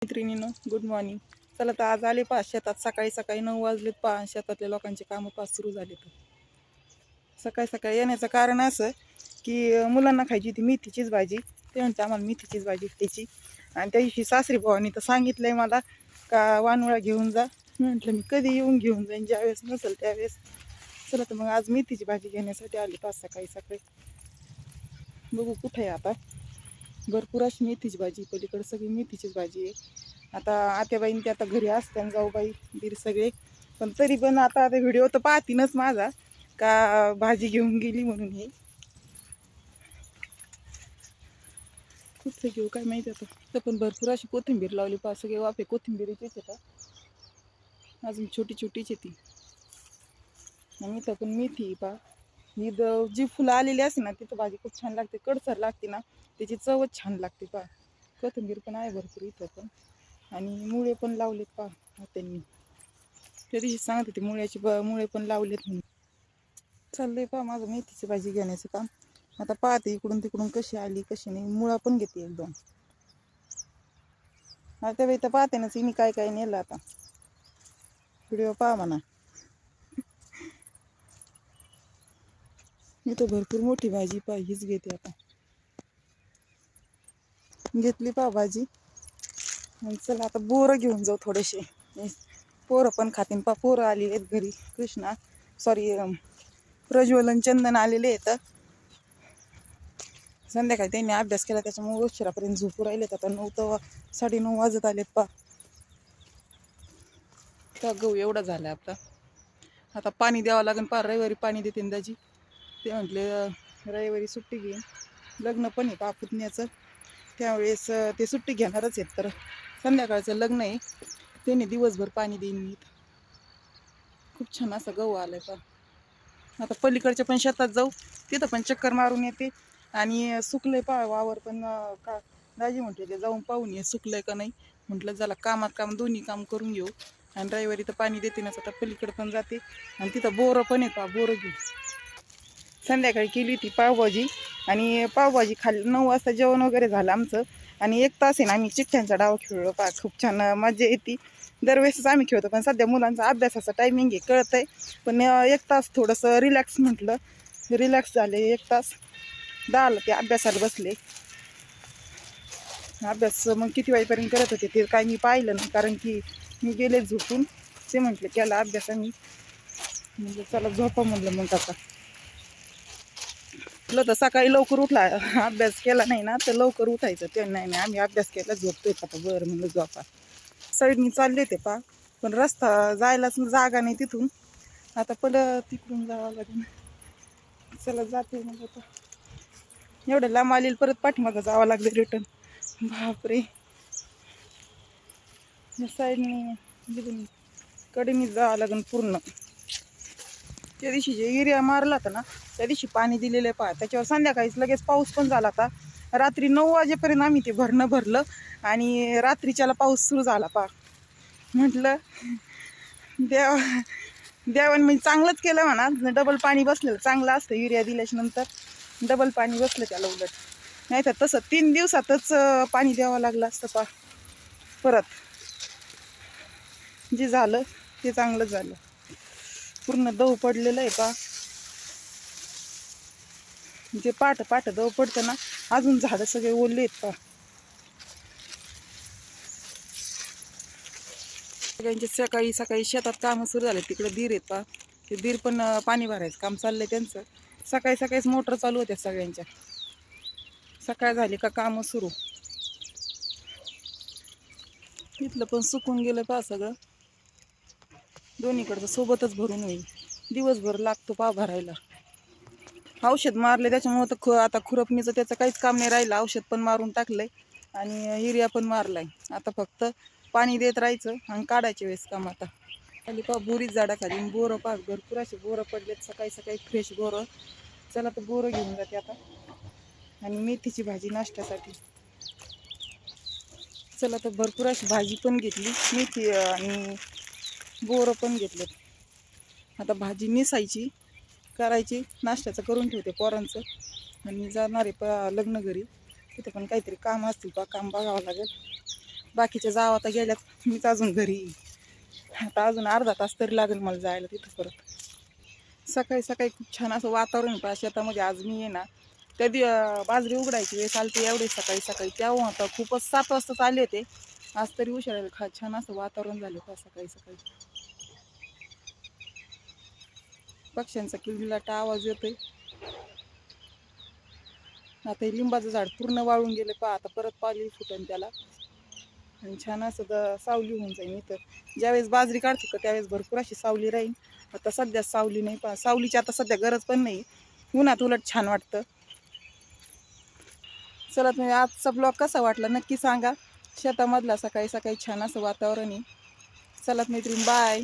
मैत्रिणींनो good morning. चला तर आज आले पहा शेतात. सकाळी सकाळी 9 वाजलेत पहा. शेतातल्या लोकांचे कामं पहा सुरू झाले. तर सकाळी सकाळी येण्याचं कारण असं की मुलांना खायची होती मेथीचीच भाजी. ते म्हणते आम्हाला मेथीचीच भाजी खायची. आणि त्या दिवशी सासरी भावानी तर सांगितलंय मला का वानुळा घेऊन जा. मी म्हटलं मी कधी येऊन घेऊन जाईन, ज्यावेळेस नसेल त्यावेळेस. चला तर मग आज मेथीची भाजी घेण्यासाठी आली पाच सकाळी सकाळी. बघू कुठे आहे आता. भरपूर अशी मेथीची भाजी, पलीकडे सगळी मेथीचीच भाजी आहे. आता आत्याबाईन ते आता घरी असते, जाऊबाई दीर सगळे. पण तरी पण आता व्हिडिओ तर पाहतीनच माझा का भाजी घेऊन गेली म्हणून. हे कुठे घेऊ काय माहिती आता. तर पण भरपूर अशी कोथिंबीर लावली पहा. सगळे वाफे कोथिंबीरीचेच येतात, अजून छोटी छोटीच येते. आणि इथं पण मेथी पहा. ही जी फुलं आलेली असते ना तिथं भाजी खूप छान लागते, कडसर लागते ना, त्याची चवच छान लागते पहा. कोथिंबीर पण आहे भरपूर इथं पण. आणि मुळे पण लावलेत पहा त्यांनी. त्या दिवशी सांगत होते मुळे पण लावलेत म्हणून. चाललंय पहा माझं मेथीची भाजी घेण्याचं काम. आता पाहते इकडून तिकडून कशी आली कशी नाही. मुळा पण घेते एकदम. आता वेळी तर पाहते ना मी काय काय नेलं. आता व्हिडिओ पहा म्हणा. मी तर भरपूर मोठी भाजी पहा हीच घेते. आता घेतली पहा भाजी. चला आता बोरं घेऊन जाऊ थोडेसे. पोरं पण खातीन पहा. पोरं आली आहेत घरी. कृष्णा सॉरी प्रज्वलन चंदन आलेले आहेत. संध्याकाळी त्यांनी अभ्यास केला त्याच्यामुळे उशिरापर्यंत झोपू राहिलेत. आता 9 तर 9:30 वाजत आलेत पहा. तर गहू एवढा झाला आपला. आता पाणी द्यावं लागेल पहा. रविवारी पाणी देते दाजी. ते म्हटले रविवारी सुट्टी घेईन. लग्न पण आहे पहा पुतण्याचं, त्यावेळेस ते सुट्टी घेणारच आहेत. तर संध्याकाळचं लग्न आहे, त्याने दिवसभर पाणी देईन मी. खूप छान असं गहू आलाय पहा. आता पलीकडच्या पण शेतात जाऊ, तिथं पण चक्कर मारून येते. आणि सुकलंय पहा वावर पण. का दाजी म्हटले ते जाऊन पाहून ये सुकलंय का नाही. म्हटलं झाला कामात काम दोन्ही काम करून घेऊ. आणि रविवारी तर पाणी देते ना. आता पलीकडे पण जाते आणि तिथं बोरं पण आहे पहा. बोरं घेऊ. संध्याकाळी केली होती पावभाजी. आणि पावभाजी खाल्ली. 9 वाजता जेवण वगैरे झालं आमचं. आणि 1 तास आहे ना आम्ही चिठ्ठ्यांचा डाव खेळलो पहा. खूप छान मजा येते. दरवेळेसच आम्ही खेळतो, पण सध्या मुलांचा अभ्यासाचा टायमिंग आहे कळतंय. पण 1 तास थोडंसं रिलॅक्स म्हटलं. रिलॅक्स झाले 1 तास. 10ला ते अभ्यासाला बसले. अभ्यास मग किती वाजेपर्यंत करत होते ते काय मी पाहिलं नाही, कारण की मी गेले झोपून. ते म्हटले केला अभ्यास. आम्ही म्हणजे चला झोपा म्हणलं. मग आता म्हटलं तर सकाळी लवकर उठला, अभ्यास केला नाही ना तर लवकर उठायचं. ते नाही आम्ही अभ्यास केला, झोपतोय आता. बरं म्हणलं झोपा. साईडनी चालले ते पा, पण रस्ता जायलाच जागा नाही तिथून. आता परत तिकडून जावं लागेल. चला जाते मग आता. एवढं लांब आलेलं परत पाठीमागं जावं लागलं रिटर्न. बापरे. साईडनी कडेनी जावं लागेल पूर्ण. त्या दिवशी जे युरिया मारला होता ना त्या दिवशी पाणी दिलेलं पहा. त्याच्यावर संध्याकाळीच लगेच पाऊस पण झाला होता. रात्री 9 वाजेपर्यंत आम्ही ते भरणं आणि रात्रीच्याला पाऊस सुरू झाला पहा. म्हटलं देवान म्हणजे चांगलंच केलं म्हणा. डबल पाणी बसलेलं चांगलं असतं. युरिया दिल्याच्या नंतर डबल पाणी बसलं त्याला उलट. नाही तर तसं 3 दिवसातच पाणी द्यावं लागलं असतं पहा. परत जे झालं ते चांगलं झालं. पूर्ण दव पडलेलं आहे पहा. जे पाट दव पडतं ना, अजून झाडं सगळे ओले आहेत पहा. सगळ्यांचे सकाळी सकाळी शेतात कामं सुरू झाले. तिकडे दीर आहेत पहा. ते दीर पण पाणी भरायचं काम चाललंय त्यांचं. सकाळी सकाळीच मोटर चालू होत्या सगळ्यांच्या. सकाळ झाली का कामं सुरू. तिथलं पण सुकून गेलं पहा सगळं. दोन्हीकडचं सोबतच भरून होईल. दिवसभर लागतो पहा भरायला. औषध मारले त्याच्यामुळे तर आता खुरपणीचं त्याचं काहीच काम नाही राहिलं. औषध पण मारून टाकलंय आणि युरिया पण मारलाय. आता फक्त पाणी देत राहायचं आणि काढायच्या वेळेस काम. आता खाली पहा बोरीच झाडाखाली बोरं पहा. भरपूर असे बोरं पडलेत सकाळी सकाळी, फ्रेश बोरं. चला तर बोरं घेऊन जाते आता. आणि मेथीची भाजी नाश्त्यासाठी. चला तर भरपूर अशी भाजी पण घेतली, मेथी आणि बोरं पण घेतलेत. आता भाजी निसायची, करायची, नाश्त्याचं करून ठेवते पोरांचं. आणि जाणार आहे लग्न घरी. तिथे पण काहीतरी काम असतील पहा, काम बघावं लागेल. बाकीच्या जावा आता गेल्यात, मीच अजून घरी आहे. आता अजून अर्धा तास तरी लागेल मला जायला तिथं परत. सकाळी सकाळी खूप छान असं वातावरण आहे शेतामध्ये. आज मी आहे ना कधी बाजरी उघडायची वेळ चालते एवढे सकाळी सकाळी, तेव्हा आता खूपच 7 वाजता आले होते. आज तरी उशिरा छान असं वातावरण झालं का सकाळी सकाळी. पक्ष्यांचा किलबिलाट आवाज येतोय. आता हे लिंबाचं झाड पूर्ण वाळून गेले पहा, आता परत पाली फुटन त्याला आणि छान असं सावली होऊन जाईल. इथं ज्यावेळेस बाजरी काढते का त्यावेळेस भरपूर अशी सावली राहील. आता सध्या सावली नाही, पहा सावलीची आता सध्या गरज पण नाही, उन्हात उलट छान वाटतं. चला तुम्ही आजचा ब्लॉग कसा वाटला नक्की सांगा. शेतामधला सकाळी सकाळी छान असं वातावरण आहे. चला मैत्रीण, बाय.